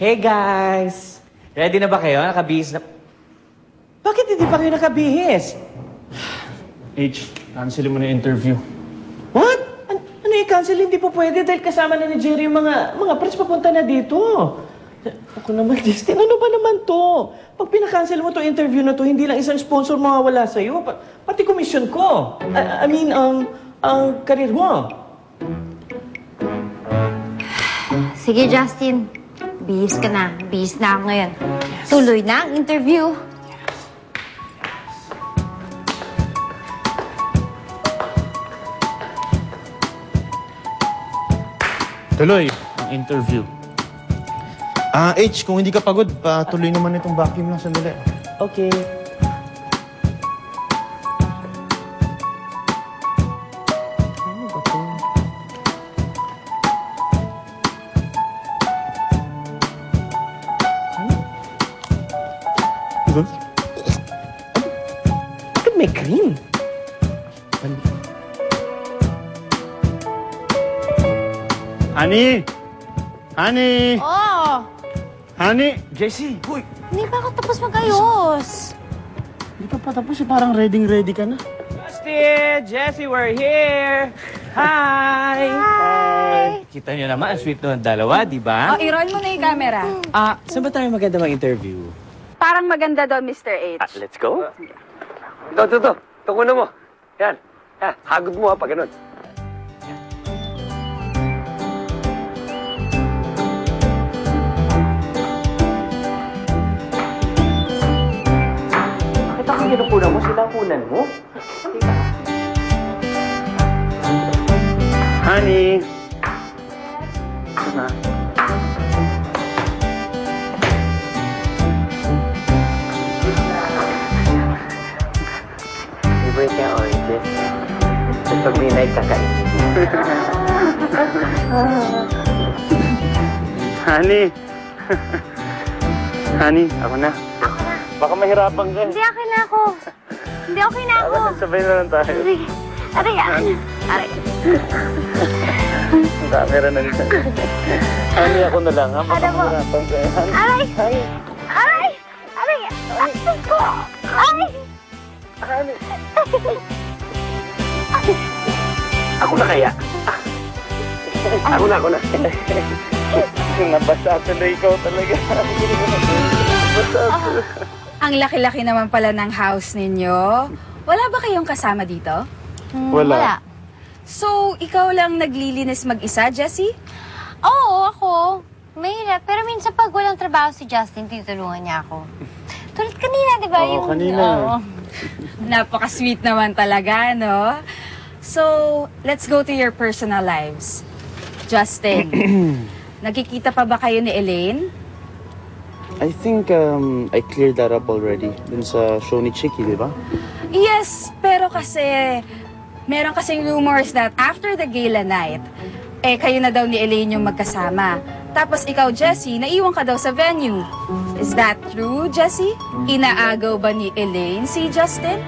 Hey guys! Ready na ba kayo? Nakabihis na... Bakit hindi pa kayo nakabihis? H, cancel mo na yung interview. What? Ano i-cancel? Hindi po pwede dahil kasama na ni Jerry yung mga friends papunta na dito. Ako naman, Justin, ano ba naman to? Pag pinakancel mo to interview na to, hindi lang isang sponsor mawawala sa'yo. Pati komisyon ko. Ang karir mo. Sige, Justin. Bihis ka na. Bihis na ako ngayon. Tuloy na ang interview. Tuloy ang interview. H, kung hindi ka pagod, patuloy naman itong vacuum lang sandali. Okay. Ano ba to? Bakit may cream? Honey! Honey! Oh! Honey! Jessie! Uy! Hindi pa ako tapos mag-ayos. Hindi ka pa tapos eh. Parang ready ka na. Justin! Jessie, we're here! Hi! Hi! Kita niyo naman, ang sweet ng dalawa, di ba? Oh, i-roll mo na yung camera. Saan ba tayo maganda mag-interview? Parang maganda daw, Mr. H. Let's go. Ito. Tungo na mo. Yan. Hagod mo pag ganun. Bakit ako kinukunan mo? Sila kunan mo? Honey! Na. Favorite niya oranges. Tapos pag midnight kakainin. Honey! Honey, ako na. Baka mahirapan ka. Hindi, okay na ako. Hindi, okay na ako. Sabay na lang tayo. Sige. Aray, aray. Ang camera na rin. Honey, ako na lang ha. Baka Ano mo? mahirapan ka. Aray! Aray! Aray! Aksin ko! Aray! Ako na kaya. Ako na. Nabasa tuloy ikaw talaga. Ang laki-laki naman pala ng house ninyo. Wala ba kayong kasama dito? Wala. So, ikaw lang naglilinis mag-isa, Jessie? Oo, ako. Mahirap. Pero minsan pag walang trabaho si Justin, tinutulungan niya ako. Tulad kanina, di ba? Oo, kanina. Oo. Napaka-sweet naman talaga, no? So, let's go to your personal lives. Justin, nagkikita pa ba kayo ni Elaine? I think I cleared that up already. Dun sa show ni Chicky, di ba? Yes, pero kasi meron kasing rumors that after the gala night, kayo na daw ni Elaine yung magkasama. Tapos ikaw, Jessie, naiwan ka daw sa venue. Is that true, Jessie? Inaagaw ba ni Elaine si Justin?